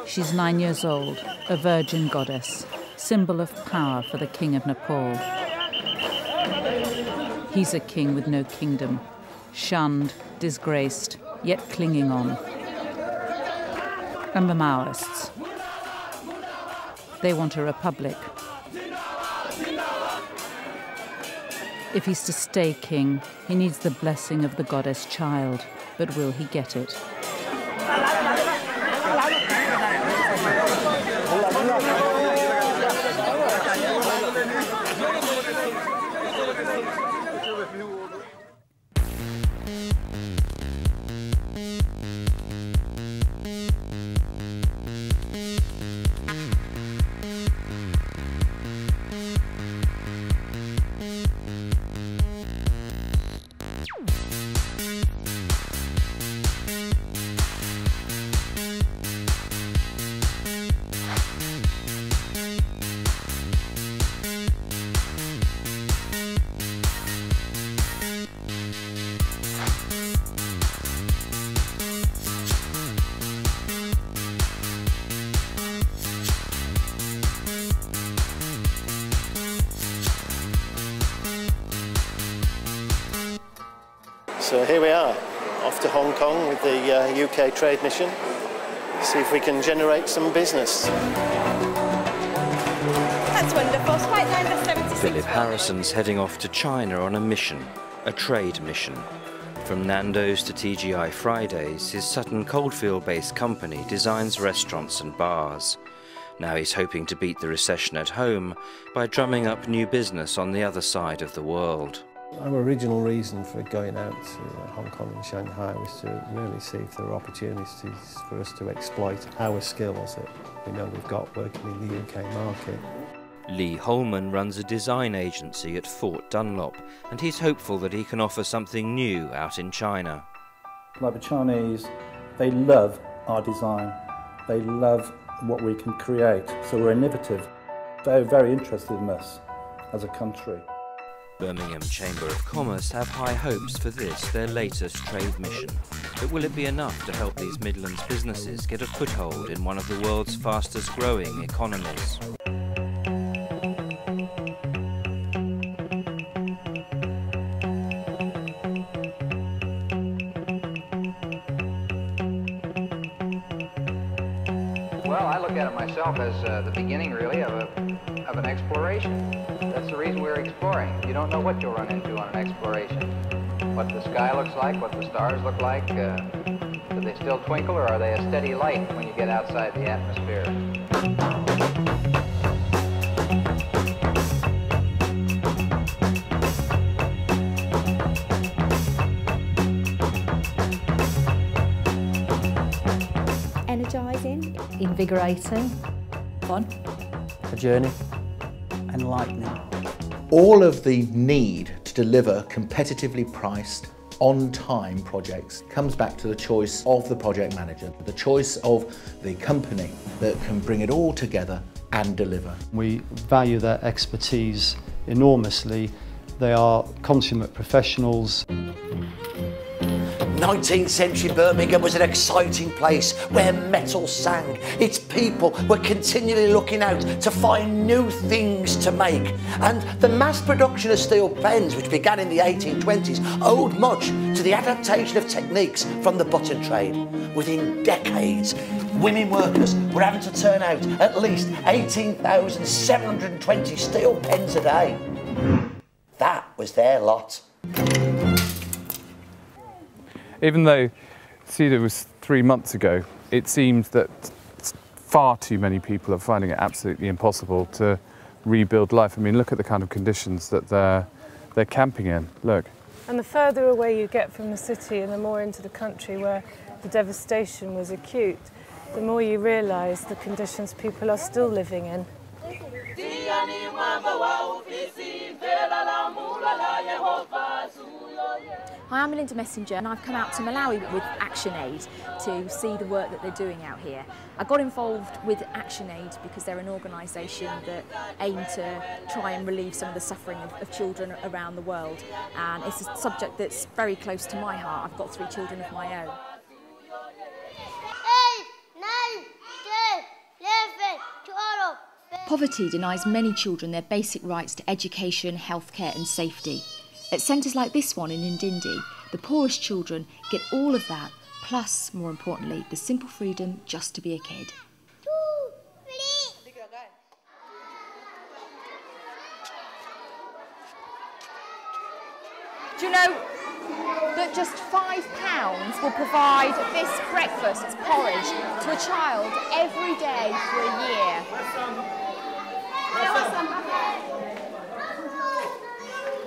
She's 9 years old, a virgin goddess, symbol of power for the king of Nepal. He's a king with no kingdom, shunned, disgraced, yet clinging on. And the Maoists. They want a republic. If he's to stay king, he needs the blessing of the goddess child. But will he get it? So here we are, off to Hong Kong with the UK trade mission. See if we can generate some business. That's wonderful. It's quite number 76. Philip Harrison's heading off to China on a mission, a trade mission. From Nando's to TGI Fridays, his Sutton Coldfield-based company designs restaurants and bars. Now he's hoping to beat the recession at home by drumming up new business on the other side of the world. Our original reason for going out to Hong Kong and Shanghai was to really see if there were opportunities for us to exploit our skills that we know we've got working in the UK market. Lee Holman runs a design agency at Fort Dunlop, and he's hopeful that he can offer something new out in China. Like the Chinese, they love our design. They love what we can create, so we're innovative. They're very interested in us as a country. Birmingham Chamber of Commerce have high hopes for this, their latest trade mission. But will it be enough to help these Midlands businesses get a foothold in one of the world's fastest growing economies? Well, I look at it myself as the beginning, really, of an exploration. That's the reason we're exploring. You don't know what you'll run into on an exploration. What the sky looks like, what the stars look like. Do they still twinkle, or are they a steady light when you get outside the atmosphere? Energising. Invigorating. Fun. A journey. Enlightening. All of the need to deliver competitively priced, on-time projects comes back to the choice of the project manager, the choice of the company that can bring it all together and deliver. We value their expertise enormously. They are consummate professionals. 19th century Birmingham was an exciting place where metal sang. Its people were continually looking out to find new things to make. And the mass production of steel pens, which began in the 1820s, owed much to the adaptation of techniques from the button trade. Within decades, women workers were having to turn out at least 18,720 steel pens a day. That was their lot. Even though CEDA was 3 months ago, it seems that far too many people are finding it absolutely impossible to rebuild life. I mean, look at the kind of conditions that they're camping in. Look. And the further away you get from the city and the more into the country where the devastation was acute, the more you realise the conditions people are still living in. Hi, I'm Melinda Messenger and I've come out to Malawi with ActionAid to see the work that they're doing out here. I got involved with ActionAid because they're an organisation that aim to try and relieve some of the suffering of children around the world, and it's a subject that's very close to my heart. I've got 3 children of my own. 8, 9, 10. Poverty denies many children their basic rights to education, healthcare and safety. At centres like this one in Ndindi, the poorest children get all of that, plus, more importantly, the simple freedom just to be a kid. Do you know that just £5 will provide this breakfast, it's porridge, to a child every day for a year?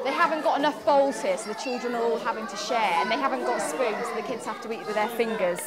They haven't got enough bowls here, so the children are all having to share, and they haven't got spoons, so the kids have to eat with their fingers.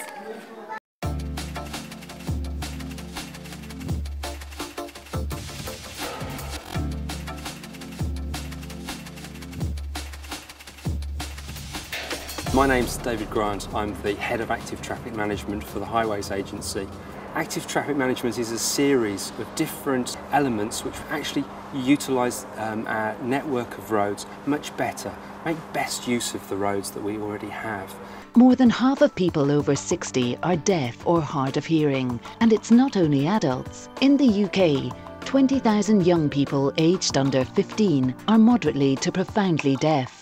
My name's David Grimes. I'm the Head of Active Traffic Management for the Highways Agency. Active Traffic Management is a series of different elements which actually utilise our network of roads much better, make best use of the roads that we already have. More than half of people over 60 are deaf or hard of hearing, and it's not only adults. In the UK, 20,000 young people aged under 15 are moderately to profoundly deaf.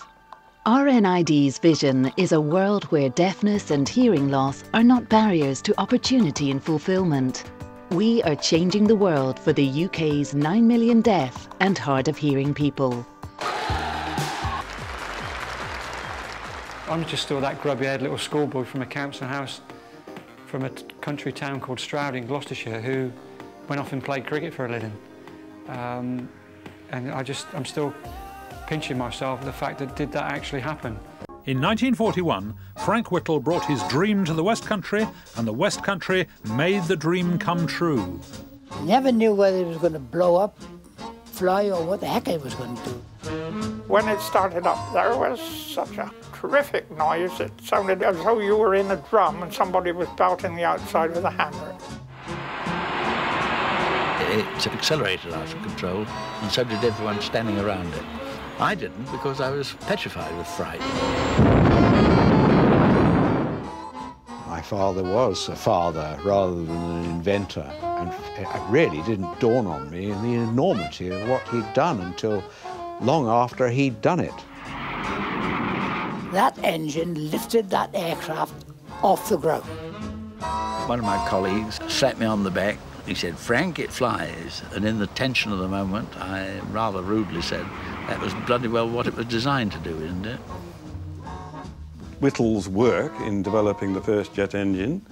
RNID's vision is a world where deafness and hearing loss are not barriers to opportunity and fulfilment. We are changing the world for the UK's 9 million deaf and hard of hearing people. I'm just still that grubby-haired little schoolboy from a council house from a country town called Stroud in Gloucestershire who went off and played cricket for a living. And I'm still pinching myself the fact that did that actually happen. In 1941, Frank Whittle brought his dream to the West Country, and the West Country made the dream come true. Never knew whether it was going to blow up, fly, or what the heck it was going to do. When it started up, there was such a terrific noise. It sounded as though you were in a drum and somebody was belting the outside with a hammer. It accelerated out of control, and so did everyone standing around it. I didn't, because I was petrified with fright. My father was a father rather than an inventor, and it really didn't dawn on me the enormity of what he'd done until long after he'd done it. That engine lifted that aircraft off the ground. One of my colleagues slapped me on the back. He said, "Frank, it flies." And in the tension of the moment, I rather rudely said, "That was bloody well what it was designed to do, isn't it?" Whittle's work in developing the first jet engine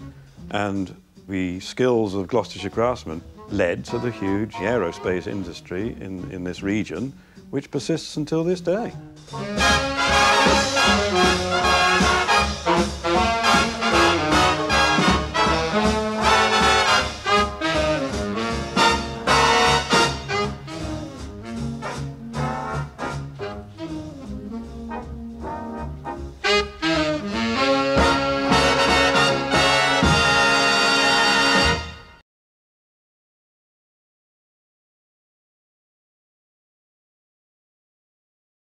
and the skills of Gloucestershire craftsmen led to the huge aerospace industry in this region, which persists until this day.